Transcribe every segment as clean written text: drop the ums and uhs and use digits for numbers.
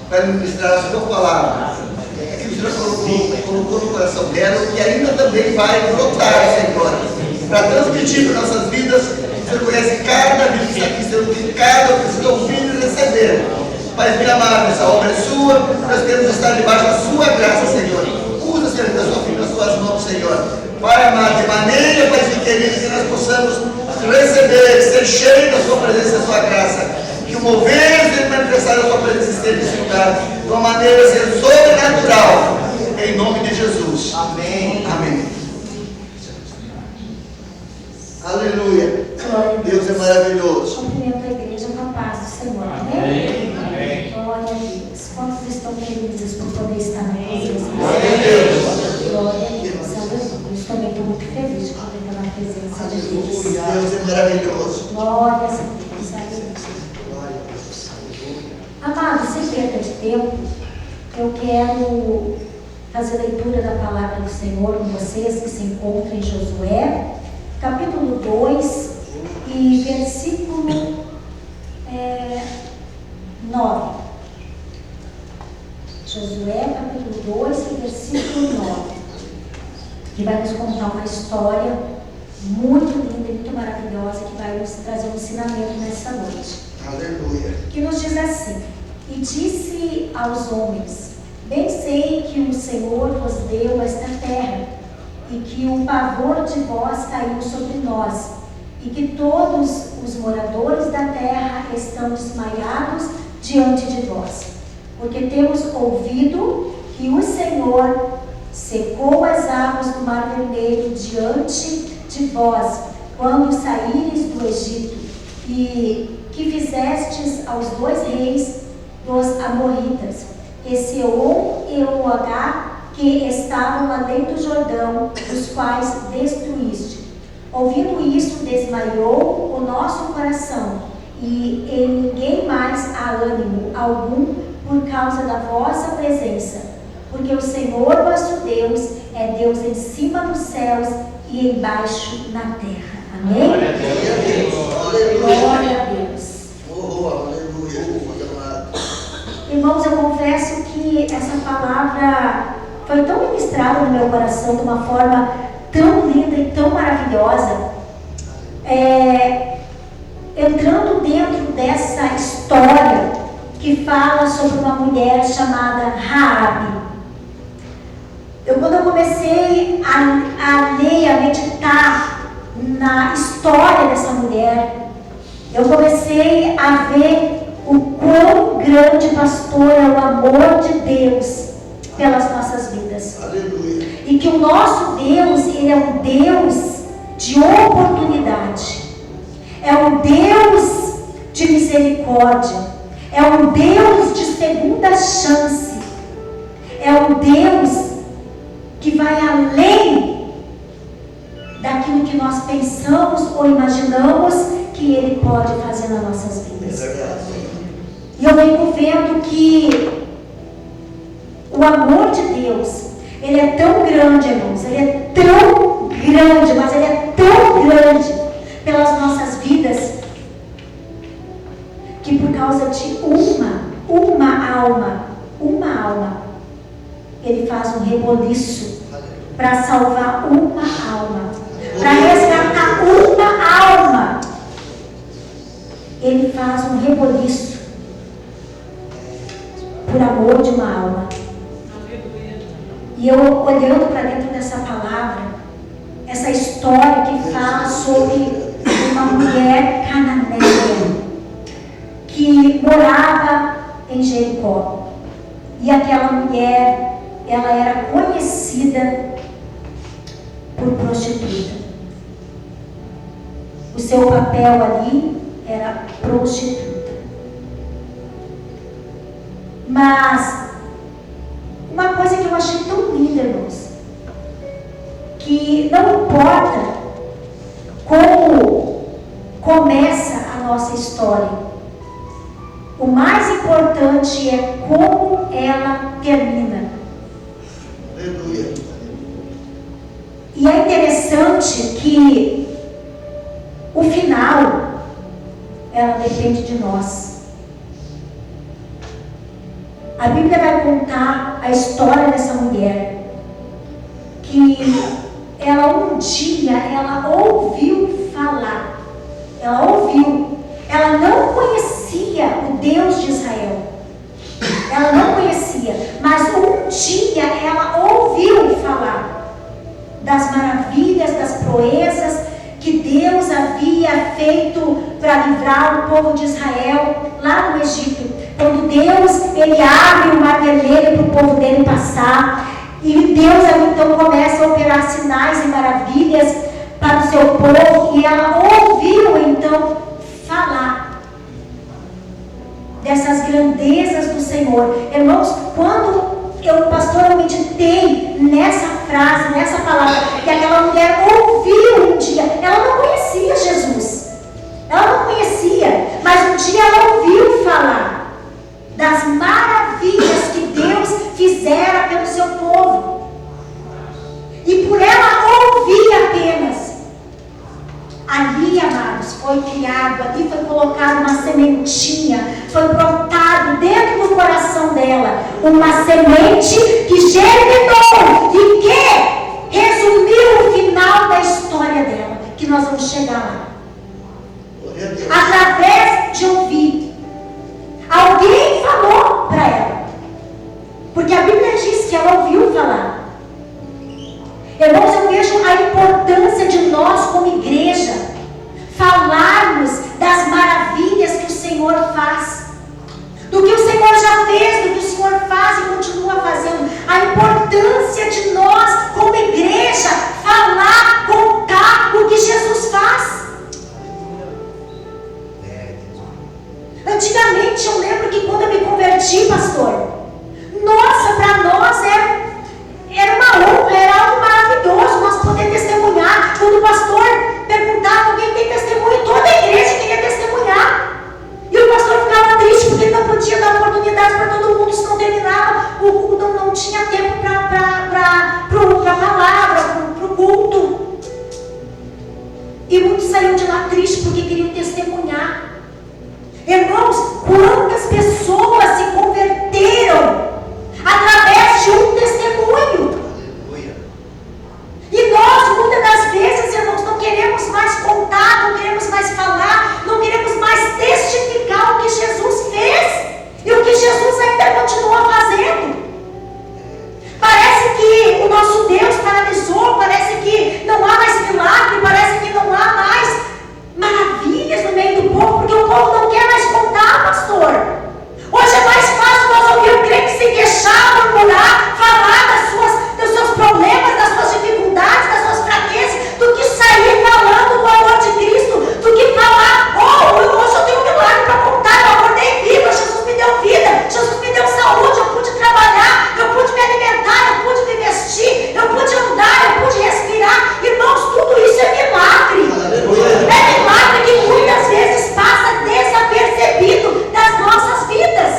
para ministrar a sua palavra. É que o Senhor colocou no coração dela, que ainda também vai brotar, Senhor, para transmitir para nossas vidas. O Senhor conhece cada vida que está aqui, Senhor, que cada precisa ouvir e receber. Pai, meu amado, essa obra é sua, nós queremos estar debaixo da sua graça, Senhor. Usa, Senhor, da sua filha nas suas mãos, Senhor. Pai amado, de maneira, Pai querido, que nós possamos receber, ser cheio da sua presença e da sua graça. Que o mover e manifestar a sua presença esteja nesse lugar de uma maneira sobrenatural. Em nome de Jesus. Amém. Amém. Aleluia. Deus é maravilhoso. Cumprimento a igreja com a paz do Senhor. Amém? Amém. Glória a Deus. Quantos estão felizes por poder estar na presença do Senhor? Glória a Deus. Aleluia. Estou muito feliz de poder estar na presença de Deus. Deus é maravilhoso. Glória a Deus. Aleluia. Amado, sem perda de tempo, eu quero fazer leitura da palavra do Senhor com vocês, que se encontra em Josué, capítulo 2 e versículo 9. Josué, capítulo 2 e versículo 9, que vai nos contar uma história muito linda e muito maravilhosa, que vai nos trazer um ensinamento nessa noite. Aleluia. Que nos diz assim: e disse aos homens: bem sei que o Senhor vos deu esta terra, e que o pavor de vós caiu sobre nós, e que todos os moradores da terra estão desmaiados diante de vós, porque temos ouvido que o Senhor secou as águas do Mar Vermelho diante de vós, quando saíres do Egito, e que fizestes aos dois reis dos amorritas, Sihon e Og, que estavam além do Jordão, os quais destruíste. Ouvindo isso, desmaiou o nosso coração, e em ninguém mais há ânimo algum por causa da vossa presença, porque o Senhor vosso Deus é Deus em cima dos céus e embaixo na terra. Amém? Glória a Deus. Glória a Deus. Oh, aleluia. Irmãos, eu confesso que essa palavra foi tão ministrada no meu coração de uma forma tão linda e tão maravilhosa, entrando dentro dessa história que fala sobre uma mulher chamada Raabe. Quando eu comecei a ler, a meditar na história dessa mulher, eu comecei a ver o quão grande, pastor, é o amor de Deus pelas nossas vidas. Aleluia. E que o nosso Deus, Ele é um Deus de oportunidade, é um Deus de misericórdia, é um Deus de segunda chance, é um Deus que vai além daquilo que nós pensamos ou imaginamos que Ele pode fazer nas nossas vidas. E eu venho vendo que o amor de Deus, Ele é tão grande, irmãos, Ele é tão grande, mas Ele é tão grande pelas nossas vidas, que por causa de uma alma, Ele faz um reboliço para salvar uma alma, para resgatar uma alma. Ele faz um reboliço por amor de uma alma. E eu, olhando para dentro dessa palavra, essa história que fala sobre uma mulher cananeia que morava em Jericó, e aquela mulher, ela era conhecida por prostituta. O seu papel ali era prostituta. Mas uma coisa que eu achei tão linda, irmãos, que não importa como começa a nossa história, o mais importante é como ela termina. Aleluia. E é interessante que o final, ela depende de nós. A Bíblia vai contar a história dessa mulher, que ela um dia, ela ouviu falar, ela não conhecia o Deus de Israel, ela não conhecia, mas um dia ela ouviu falar das maravilhas, das proezas que Deus havia feito para livrar o povo de Israel lá no Egito. Quando Deus, ele abre o mar vermelho para o povo dele passar, e Deus então começa a operar sinais e maravilhas para o seu povo, e ela ouviu então falar dessas grandezas do Senhor. Irmãos, quando eu meditei nessa frase, nessa palavra, que aquela mulher ouviu um dia, ela não conhecia Jesus, ela não conhecia, mas um dia ela ouviu falar das maravilhas que Deus fizera pelo seu povo, e por ela ouvir apenas, ali, amados, foi criado, ali foi colocada uma sementinha, foi brotado dentro do coração dela uma semente que germinou e que resumiu o final da história dela, que nós vamos chegar lá. Através de ouvir. Alguém falou para ela, porque a Bíblia diz que ela ouviu falar. Irmãos, eu vejo a importância de nós como igreja falarmos das maravilhas que o Senhor faz, do que o Senhor já fez, do que o Senhor faz e continua fazendo. A importância de nós como igreja falar, contar o que Jesus faz. Antigamente eu lembro que quando eu me converti, pastor, nossa, para nós era uma honra, era algo maravilhoso nós poder testemunhar. Quando o pastor perguntava: alguém tem testemunho? Toda a igreja queria testemunhar. E o pastor ficava triste porque ele não podia dar oportunidade para todo mundo, senão terminava, não tinha tempo para a palavra, para o culto. E muitos saíam de lá tristes porque queriam testemunhar. Irmãos, quantas pessoas se converteram através de um testemunho? E nós, muitas das vezes, irmãos, não queremos mais contar, não queremos mais falar, não queremos mais testificar o que Jesus fez e o que Jesus ainda continua fazendo. Parece que o nosso Deus paralisou, parece que não há mais milagre, parece que não há mais maravilhas no meio do povo, porque o povo não quer mais contar, pastor. Hoje é mais fácil nós ouvir o crente se queixar, murmurar, falar dos seus problemas, das suas dificuldades, das suas fraquezas, do que sair falando do amor de Cristo, do que falar: hoje eu tenho um milagre para contar, eu acordei viva, Jesus me deu vida, Jesus me deu saúde, eu pude trabalhar, eu pude me alimentar, eu pude me vestir, eu pude andar, eu pude respirar. Irmãos, tudo isso é milagre. É milagre que muitas vezes passa desapercebido das nossas vidas.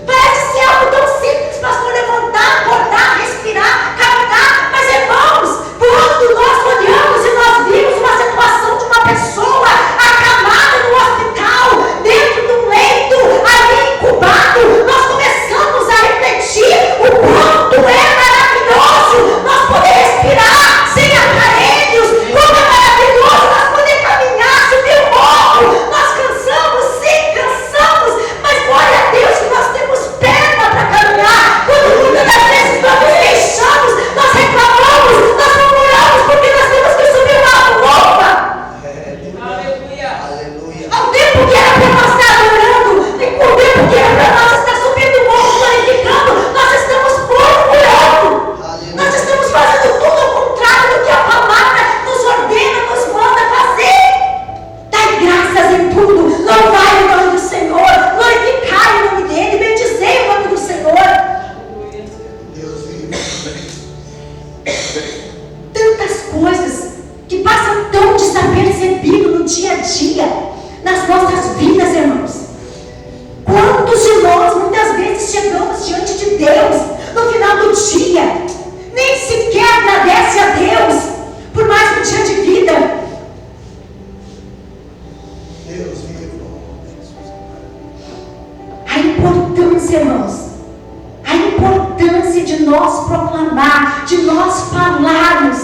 Parece ser algo tão simples, pastor, levantar, acordar, respirar, caminhar. Mas, irmãos, quando nós olhamos e nós vimos uma situação de uma pessoa acamada no hospital, dentro de um leito, ali incubado, nós começamos a refletir o quanto é maravilhoso nós poder respirar sem aparelhos, como é maravilhoso nós poder caminhar, subir o morro. Nós cansamos, sim, cansamos, mas glória a Deus que nós temos perna para caminhar. Quando muitas das vezes nós nos queixamos, nós reclamamos, nós murmuramos porque nós temos que subir uma roupa. Ao tempo que era para nós estar adorando, o tempo que era para nós estar subindo o morro, glorificando, nós estamos murmurando. Nós estamos fazendo tudo ao contrário do que a palavra nos ordena, nos manda fazer. Dai graças em tudo, louvai o nome do Senhor, glorificai o nome dele, bendizei o nome do Senhor. Tantas coisas que passam tão desapercebido no dia a dia, nas nossas vidas, irmãos. Quantos de nós muitas vezes chegamos diante de Deus no final do dia, nem sequer agradece a Deus por mais um dia de vida. A importância, irmãos, de nós proclamar, de nós falarmos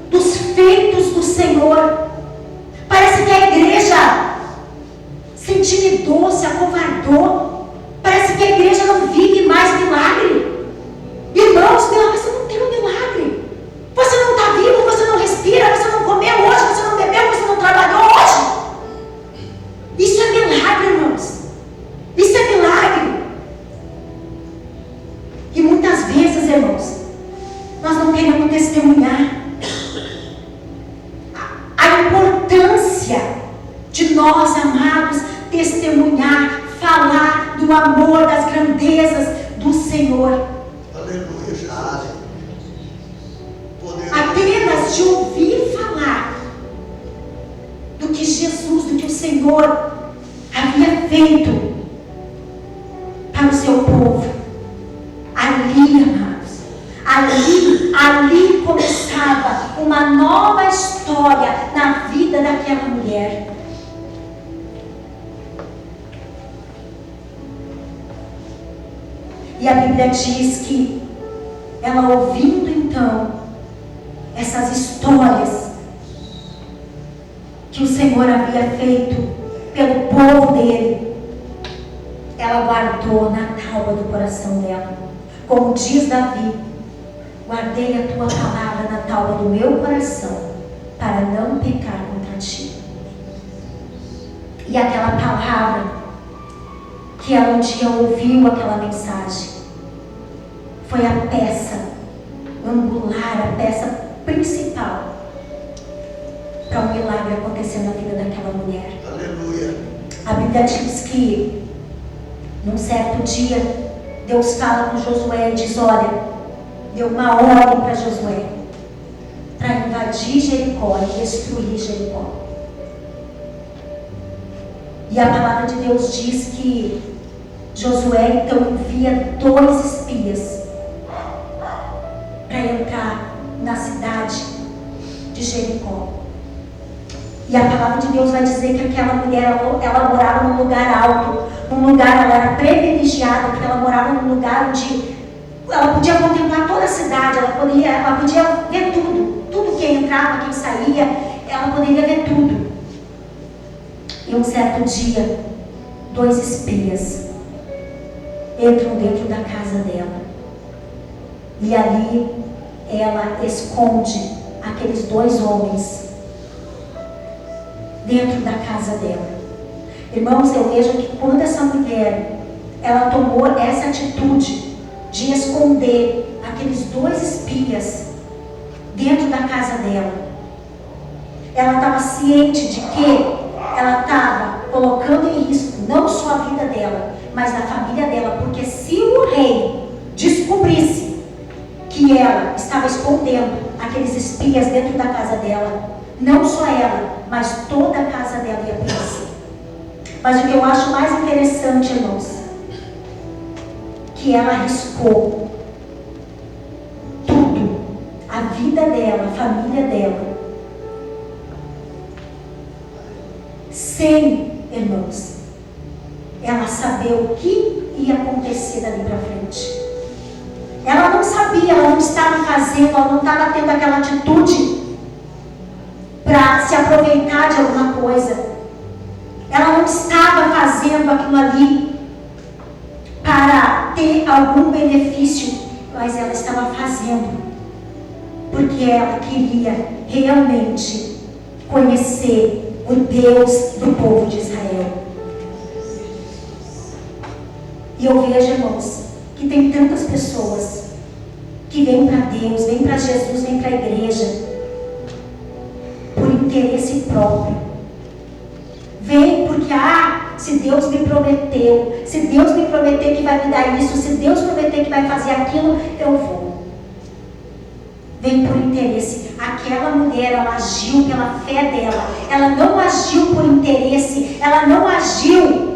dos feitos do Senhor. Parece que a igreja se intimidou, se acovardou. Parece que a igreja não vive mais milagre. Irmãos, você não tem um milagre. Você não está vivo, você não respira, você não comeu hoje, você não bebeu, você não trabalhou hoje. Isso é milagre, irmãos. Isso é milagre. E muitas vezes, irmãos, nós não queremos testemunhar a importância de nós, amados, testemunhar, falar do amor, das grandezas do Senhor. Aleluia, Jesus. Apenas de ouvir falar do que Jesus, do que o Senhor havia feito para o seu povo. Ali, amados, ali começava uma nova história na vida daquela mulher. E a Bíblia diz que ela, ouvindo então essas histórias que o Senhor havia feito pelo povo dele, ela guardou na tábua do coração dela. Como diz Davi: guardei a tua palavra na tábua do meu coração, para não pecar contra ti. E aquela palavra que ela um dia ouviu, aquela mensagem, foi a peça angular, a peça principal para um milagre acontecer na vida daquela mulher. Aleluia. A Bíblia diz que num certo dia Deus fala com Josué e diz: olha, deu uma ordem para Josué para invadir Jericó e destruir Jericó. E a palavra de Deus diz que Josué então envia 2 espias para entrar na cidade de Jericó. E a palavra de Deus vai dizer que aquela mulher, ela morava num lugar alto, ela era privilegiada, porque ela morava num lugar onde ela podia contemplar toda a cidade, ela podia ver tudo que entrava, quem saía, ela poderia ver tudo. E um certo dia, 2 espias entram dentro da casa dela, e ali ela esconde aqueles 2 homens dentro da casa dela. Irmãos, eu vejo que quando essa mulher, ela tomou essa atitude de esconder aqueles 2 espias dentro da casa dela, ela estava ciente de que ela estava colocando em risco não só a vida dela, mas da família dela, porque se o rei descobrisse que ela estava escondendo aqueles espias dentro da casa dela, não só ela, mas toda a casa dela ia perecer. Mas o que eu acho mais interessante, irmãos, que ela arriscou tudo, a vida dela, a família dela, sem, irmãos, ela saber o que ia acontecer dali para frente. Ela não sabia, ela não estava fazendo, ela não estava tendo aquela atitude para se aproveitar de alguma coisa. Ela não estava fazendo aquilo ali para ter algum benefício, mas ela estava fazendo porque ela queria realmente conhecer o Deus do povo de Israel. E eu vejo, irmãos, que tem tantas pessoas que vêm para Deus, vêm para Jesus, vêm para a igreja por interesse próprio. Vem porque, se Deus me prometeu, se Deus me prometer que vai me dar isso, se Deus prometer que vai fazer aquilo, eu vou. Vem por interesse. Aquela mulher, ela agiu pela fé dela, ela não agiu por interesse, ela não agiu,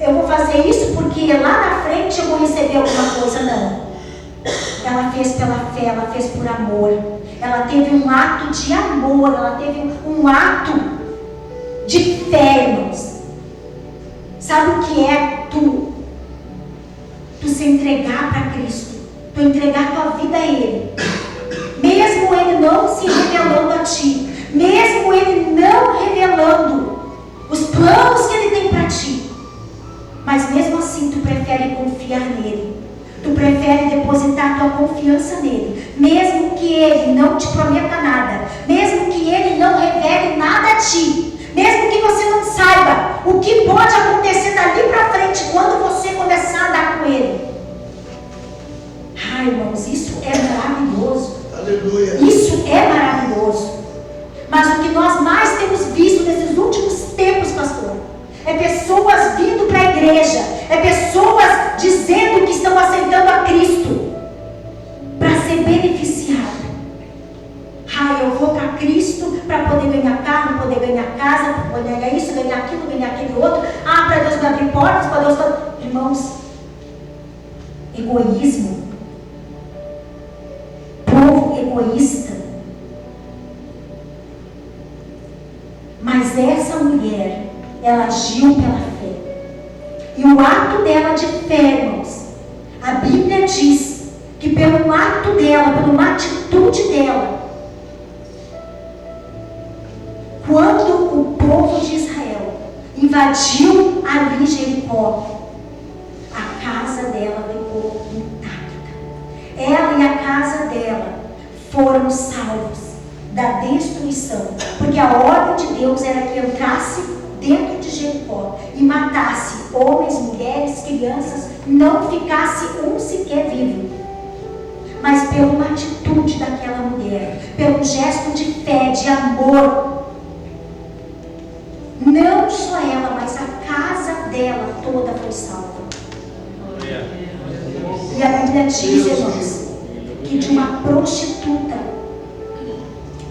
eu vou fazer isso porque lá na frente eu vou receber alguma coisa. Não. Ela fez pela fé, ela fez por amor. Ela teve um ato de amor, ela teve um ato de fé, irmãos. Sabe o que é tu tu entregar para Cristo, tu entregar tua vida a Ele, mesmo Ele não se revelando a ti, mesmo Ele não revelando os planos que Ele tem para ti, mas mesmo assim tu prefere confiar nele, tu prefere depositar tua confiança nele, mesmo que Ele não te prometa nada, mesmo que Ele não revele nada a ti, mesmo que você não saiba o que pode acontecer dali para frente quando você começar a andar com Ele. Ai, irmãos, isso é maravilhoso. Aleluia. Isso é maravilhoso. Mas o que nós mais temos visto nesses últimos tempos, pastor, é pessoas vindo para a igreja, é pessoas dizendo que estão aceitando a Cristo para ser beneficiado. Eu vou para Cristo para poder ganhar carro, poder ganhar casa, para poder ganhar isso, ganhar aquilo, ganhar aquele outro. Para Deus me abrir portas, para Deus... Irmãos, egoísmo, povo egoísta. Mas essa mulher, ela agiu pela fé. E o ato dela de fé, irmãos, a Bíblia diz que pelo ato dela, por uma atitude dela, quando o povo de Israel invadiu ali Jericó, a casa dela ficou intacta. Ela e a casa dela foram salvos da destruição, porque a ordem de Deus era que entrasse dentro de Jericó e matasse homens, mulheres, crianças, não ficasse um sequer vivo. Mas pela uma atitude daquela mulher, pelo gesto de fé, de amor, não só ela, mas a casa dela toda foi salva. E a Bíblia diz, irmãos, que de uma prostituta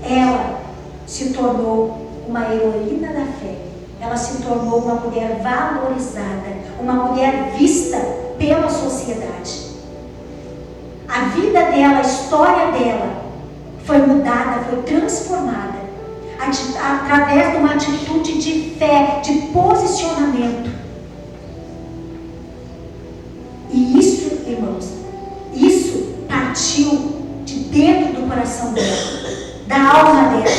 ela se tornou uma heroína da fé. Ela se tornou uma mulher valorizada, uma mulher vista pela sociedade. A vida dela, a história dela foi mudada, foi transformada através de uma atitude de fé, de posicionamento. E isso, irmãos, isso partiu de dentro do coração dela, da alma dela.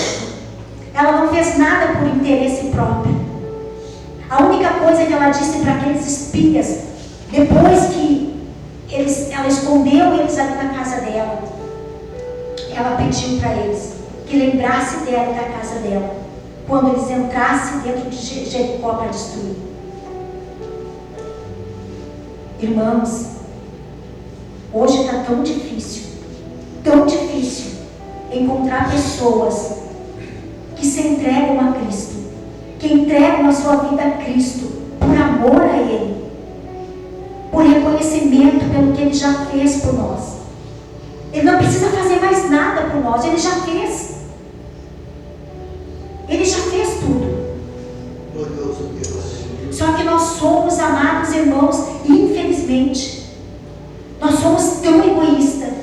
Ela não fez nada por interesse próprio. A única coisa que ela disse para aqueles espias, depois que ela escondeu eles ali na casa dela, ela pediu para eles que lembrasse dela e da casa dela, quando eles entrassem dentro de Jericó para destruir. Irmãos, hoje está tão difícil encontrar pessoas que se entregam a Cristo, que entregam a sua vida a Cristo por amor a Ele, por reconhecimento pelo que Ele já fez por nós. Ele não precisa fazer mais nada por nós, Ele já fez. Ele já fez tudo. Glorioso Deus. Só que nós somos, amados irmãos, infelizmente, nós somos tão egoístas,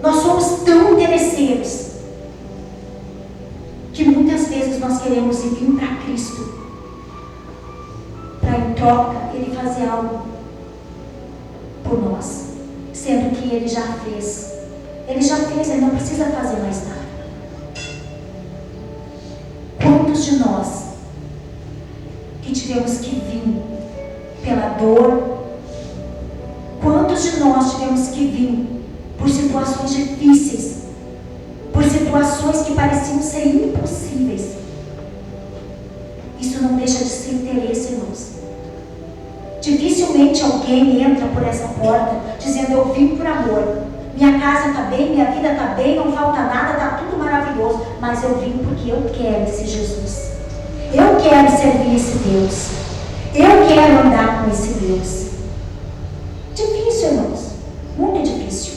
nós somos tão interesseiros, que muitas vezes nós queremos vir para Cristo, para em troca Ele fazer algo por nós, sendo que Ele já fez. Ele já fez, Ele não precisa fazer mais nada. Quantos de nós que tivemos que vir pela dor? Quantos de nós tivemos que vir por situações difíceis, por situações que pareciam ser impossíveis? Isso não deixa de ser interesse, irmãos. Dificilmente alguém entra por essa porta dizendo: eu vim por amor, minha casa está bem, minha vida está bem, não falta nada, está tudo maravilhoso, mas eu vim porque eu quero esse Jesus, eu quero servir esse Deus, eu quero andar com esse Deus. Difícil, irmãos, muito difícil.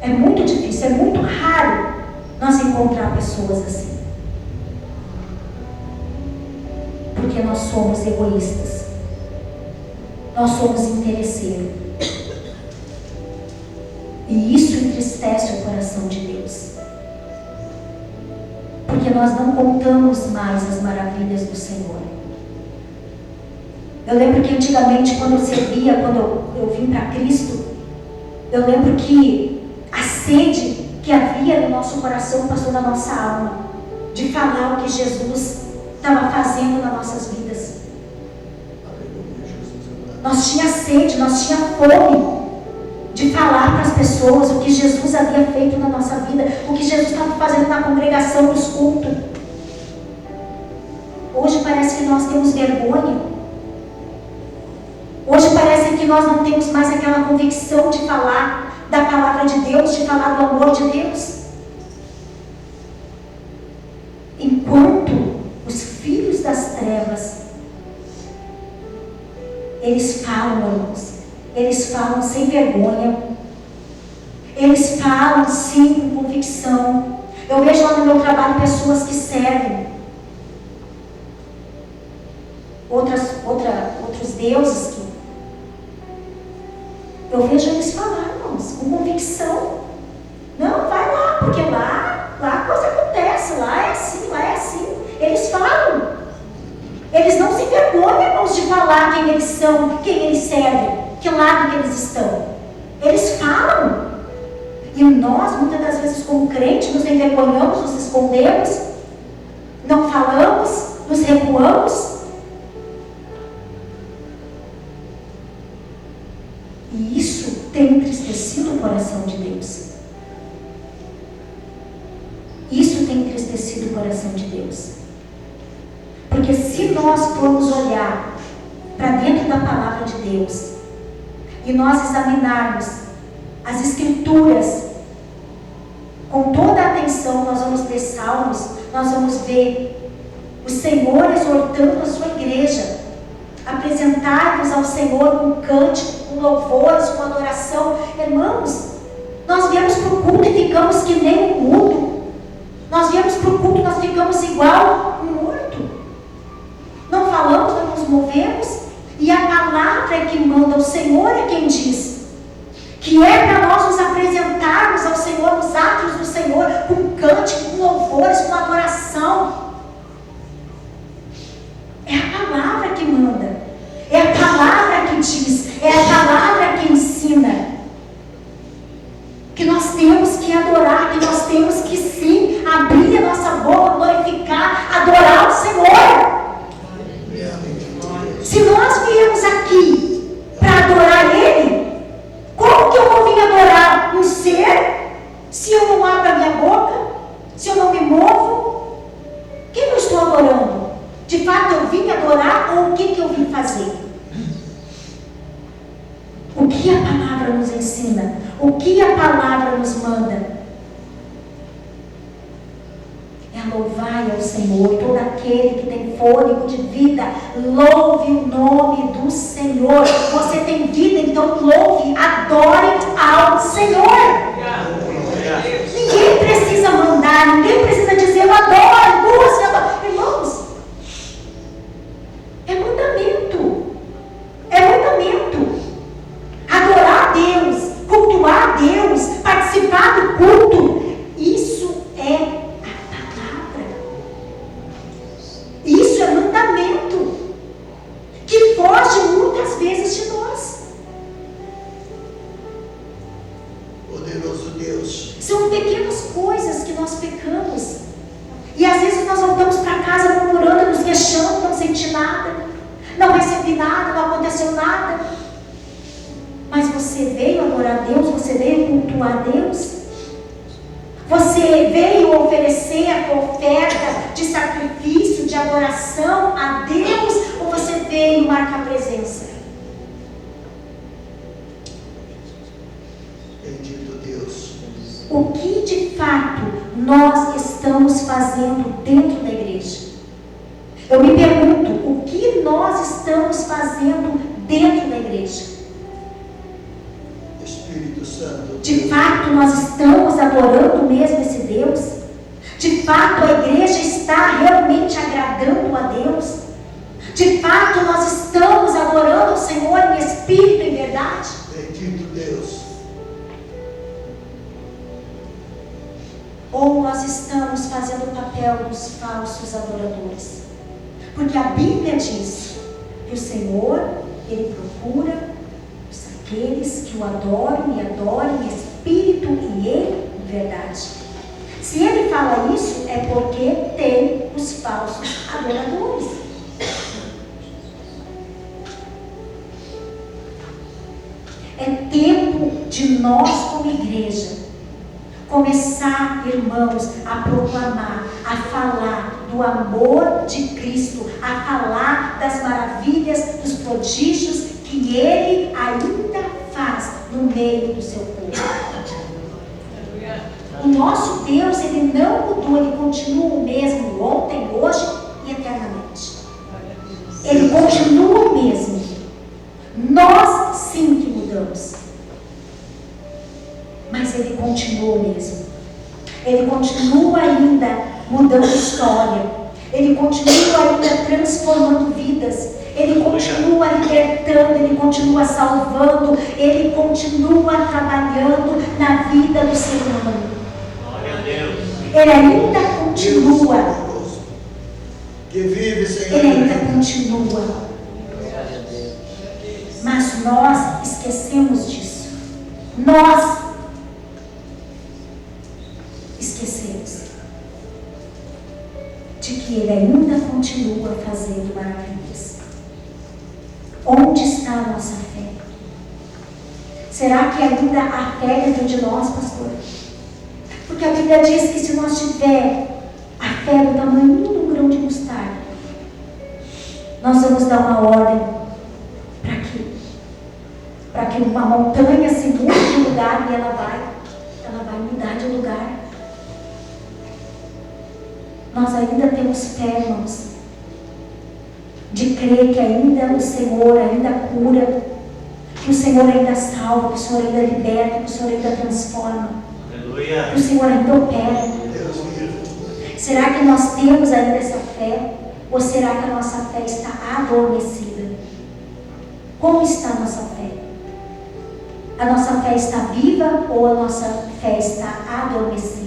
É muito difícil, é muito raro nós encontrar pessoas assim, porque nós somos egoístas, nós somos interesseiros, e isso entristece o coração de Deus, porque nós não contamos mais as maravilhas do Senhor. Eu lembro que antigamente, quando eu servia, quando eu vim para Cristo, eu lembro que a sede que havia no nosso coração passou na nossa alma, de falar o que Jesus estava fazendo nas nossas vidas. Nós tínhamos sede, nós tínhamos fome de falar para as pessoas o que Jesus havia feito na nossa vida, o que Jesus estava fazendo na congregação, nos cultos. Hoje parece que nós temos vergonha. Hoje parece que nós não temos mais aquela convicção de falar da palavra de Deus, de falar do amor de Deus. Enquanto os filhos das trevas, eles falam, irmãos, eles falam sem vergonha, eles falam sim com convicção. Eu vejo lá no meu trabalho pessoas que servem outros deuses, que eu vejo eles falar, irmãos, com convicção. Não, vai lá, porque lá a coisa acontece, lá é assim, lá é assim. Eles falam. Eles não se envergonham, irmãos, de falar quem eles são, quem eles servem, que lado que eles estão. Eles falam. E nós, muitas das vezes, como crentes, nos envergonhamos, nos escondemos, não falamos, nos recuamos. E isso tem entristecido o coração de Deus. Isso tem entristecido o coração de Deus. Porque se nós formos olhar para dentro da palavra de Deus e nós examinarmos as Escrituras com toda a atenção, nós vamos ver Salmos, nós vamos ver o Senhor exortando a sua igreja: apresentai-vos ao Senhor com cântico, com louvores, com adoração. Irmãos, nós viemos para o culto e ficamos que nem um mudo. Nós viemos para o culto e nós ficamos igual um morto. Não falamos, não nos movemos. E a palavra é que manda, o Senhor é quem diz que é para nós nos apresentarmos ao Senhor, nos atos do Senhor, com cântico, com louvores, com adoração. É a palavra que manda, é a palavra que diz, é a palavra que ensina. Que nós temos que adorar, que nós temos que sim abrir a nossa boca, glorificar, adorar o Senhor. Se nós viemos aqui para adorar Ele, como que eu vou vir adorar um ser se eu não abro a minha boca, se eu não me movo? Quem eu estou adorando? De fato eu vim adorar ou o que eu vim fazer? O que a palavra nos ensina? O que a palavra nos manda? É louvai ao Senhor, todo aquele que tem fôlego de vida, louve o nome do Senhor. Você tem vida, então louve, adore ao Senhor. Ninguém precisa mandar, ninguém precisa dizer eu adoro, busca, adoro. Irmãos, é mandamento. É mandamento. Adorar a Deus, cultuar a Deus, participar do culto, isso é a palavra. Isso é mandamento que foge muitas vezes de nós. Poderoso Deus. São pequenas coisas que nós pecamos. E às vezes nós voltamos para casa murmurando, nos queixando, não senti nada, não recebi nada, não aconteceu nada. Mas você veio adorar a Deus, você veio cultuar a Deus, você veio oferecer a tua oferta de sacrifício, de adoração a Deus, ou você veio marcar presença? Bendito Deus. O que de fato nós estamos fazendo dentro da igreja? Eu me pergunto, o que nós estamos fazendo dentro da igreja? Espírito Santo. De fato nós estamos adorando mesmo esse Deus? De fato a igreja está realmente agradando a Deus? De fato nós estamos adorando o Senhor em espírito e em verdade? Bendito Deus. Ou nós estamos fazendo o papel dos falsos adoradores? Porque a Bíblia diz, E o Senhor, Ele procura aqueles que o adoram e adoram em espírito e em verdade. Se Ele fala isso, é porque tem os falsos adoradores. É tempo de nós, como igreja, começar, irmãos, a proclamar, a falar do amor de Cristo, a falar das maravilhas, dos prodígios que Ele ainda faz no meio do seu povo. O nosso Deus, Ele não mudou, Ele continua o mesmo ontem, hoje e eternamente. Ele continua o mesmo. Nós sim que mudamos. Mas Ele continua o mesmo. Ele continua ainda mudando história. Ele continua ainda transformando vidas. Ele continua libertando, Ele continua salvando, Ele continua trabalhando na vida do ser humano. Glória a Deus. Ele ainda continua. Que vive, Senhor. Ele ainda continua. Mas nós esquecemos disso. Nós esquecemos de que Ele ainda continua fazendo maravilhas. Onde está a nossa fé? Será que ainda há fé dentro de nós, pastor? Porque a Bíblia diz que se nós tiver a fé do tamanho de um grão de mostarda, nós vamos dar uma ordem para quê? Para que uma montanha se mude de lugar e ela vai mudar de lugar. Nós ainda temos fé, irmãos, de crer que ainda o Senhor ainda cura, que o Senhor ainda salva, que o Senhor ainda liberta, que o Senhor ainda transforma, Aleluia. que o Senhor ainda opera. Será que nós temos ainda essa fé? Ou será que a nossa fé está adormecida? Como está a nossa fé? A nossa fé está viva ou a nossa fé está adormecida?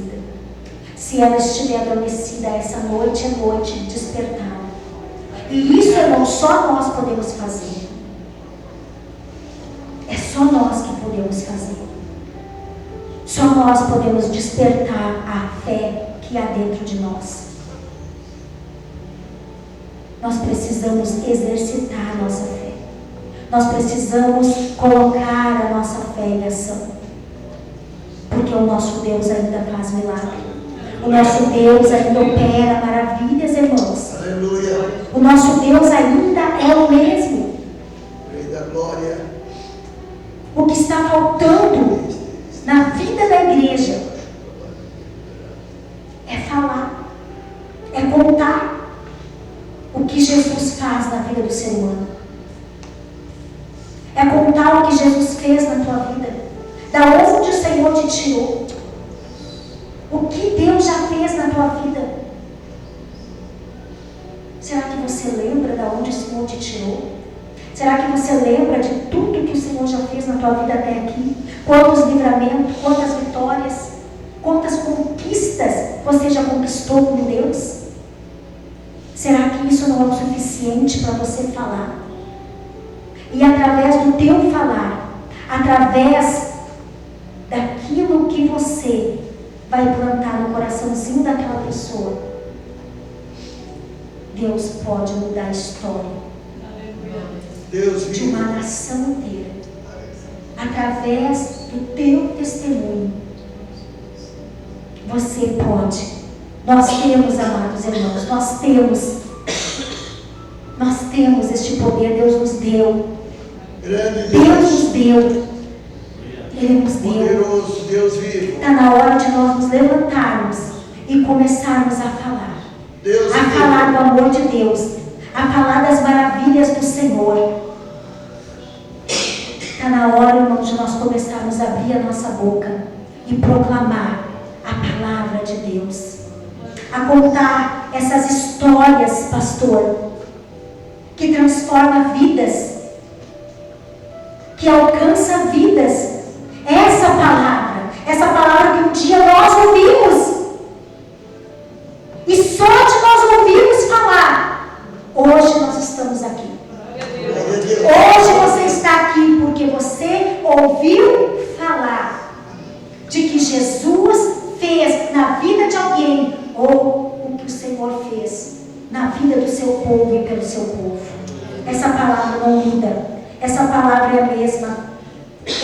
Se ela estiver adormecida, essa noite é noite de despertar. E isso, irmão, só nós podemos fazer. É só nós que podemos fazer. Só nós podemos despertar a fé que há dentro de nós. Nós precisamos exercitar a nossa fé. Nós precisamos colocar a nossa fé em ação. Porque o nosso Deus ainda faz milagre. O nosso Deus ainda opera maravilhas, irmãos. Aleluia. O nosso Deus ainda é o mesmo. Rei da glória. O que está faltando na vida da igreja é falar, é contar o que Jesus faz na vida do ser humano. É contar o que Jesus fez na tua vida, da onde o Senhor te tirou, o que Deus já fez na tua vida. Será que você lembra da onde o Senhor te tirou? Será que você lembra de tudo que o Senhor já fez na tua vida até aqui? Quantos livramentos, quantas vitórias, quantas conquistas você já conquistou com Deus? Será que isso não é o suficiente para você falar? E através do teu falar, através daquilo que você vai plantar no coraçãozinho daquela pessoa, Deus pode mudar a história Deus de uma nação inteira, através do teu testemunho. Você pode. Nós temos, amados irmãos, nós temos este poder. Deus nos deu. Grande Deus Deus. nos deu. Ele nos deu. Poderoso Deus vivo. Está na hora de nós nos levantarmos e começarmos a falar. Deus A vivo. falar do amor de Deus, a falar das maravilhas do Senhor. Está na hora, irmão, de nós começarmos a abrir a nossa boca e proclamar a palavra de Deus, a contar essas histórias, pastor, que transforma vidas, que alcança vidas. Essa palavra que um dia nós ouvimos, e só de nós ouvirmos falar, hoje nós estamos aqui. ouviu falar de que Jesus fez na vida de alguém, ou o que o Senhor fez na vida do seu povo e pelo seu povo. Essa palavra não muda, essa palavra é a mesma.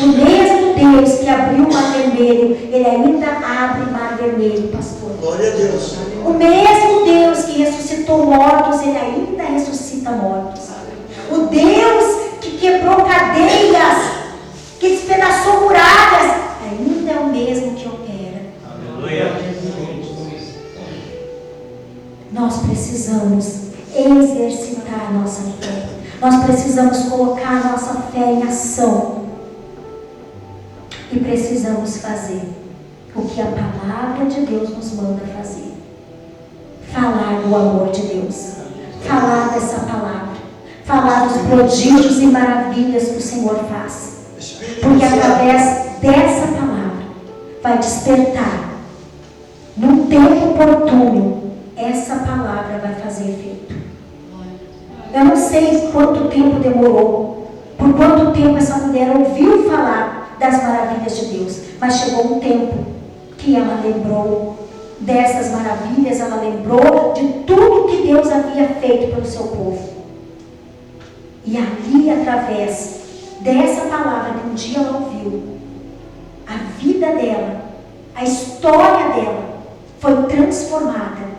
O mesmo Deus que abriu o mar vermelho, Ele ainda abre o mar vermelho, pastor. Glória a Deus. O mesmo Deus que ressuscitou mortos, Ele ainda ressuscita mortos. O Deus que quebrou cadeias, que despedaçou muralhas, ainda é o mesmo que opera. Aleluia. Nós precisamos exercitar a nossa fé. Nós precisamos colocar a nossa fé em ação. E precisamos fazer o que a palavra de Deus nos manda fazer. Falar do amor de Deus. Falar dessa palavra. Falar dos prodígios e maravilhas que o Senhor faz. Porque através dessa palavra vai despertar, num tempo oportuno, essa palavra vai fazer efeito. Eu não sei quanto tempo demorou, por quanto tempo essa mulher ouviu falar das maravilhas de Deus, mas chegou um tempo que ela lembrou dessas maravilhas, ela lembrou de tudo que Deus havia feito pelo seu povo. E ali, através dessa palavra que um dia ela ouviu, a vida dela, a história dela foi transformada,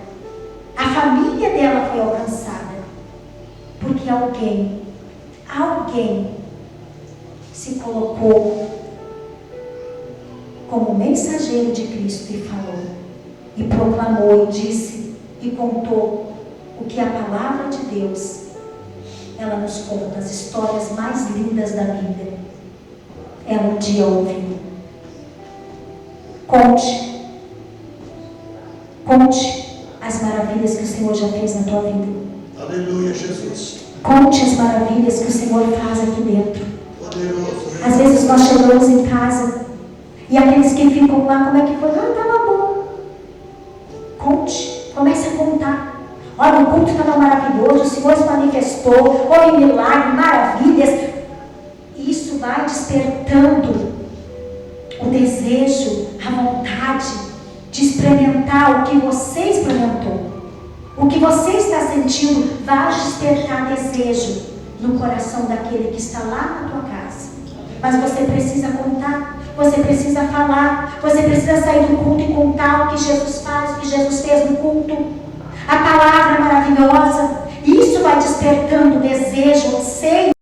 a família dela foi alcançada, porque alguém se colocou como mensageiro de Cristo e falou, e proclamou, e disse, e contou o que a palavra de Deus, ela nos conta, as histórias mais lindas da vida. Ela um dia ouviu. Conte as maravilhas que o Senhor já fez na tua vida. Aleluia, Jesus. Conte as maravilhas que o Senhor faz aqui dentro. Poderoso. Às vezes nós chegamos em casa e aqueles que ficam lá, como é que foi? Estava bom. Conte, comece a contar. Olha, o culto estava maravilhoso, o Senhor se manifestou, houve milagres, maravilhas. Isso vai despertando o desejo, a vontade de experimentar o que você experimentou. O que você está sentindo vai despertar desejo no coração daquele que está lá na tua casa. Mas você precisa contar, você precisa falar, você precisa sair do culto e contar o que Jesus faz, o que Jesus fez no culto. A palavra maravilhosa, isso vai despertando desejo,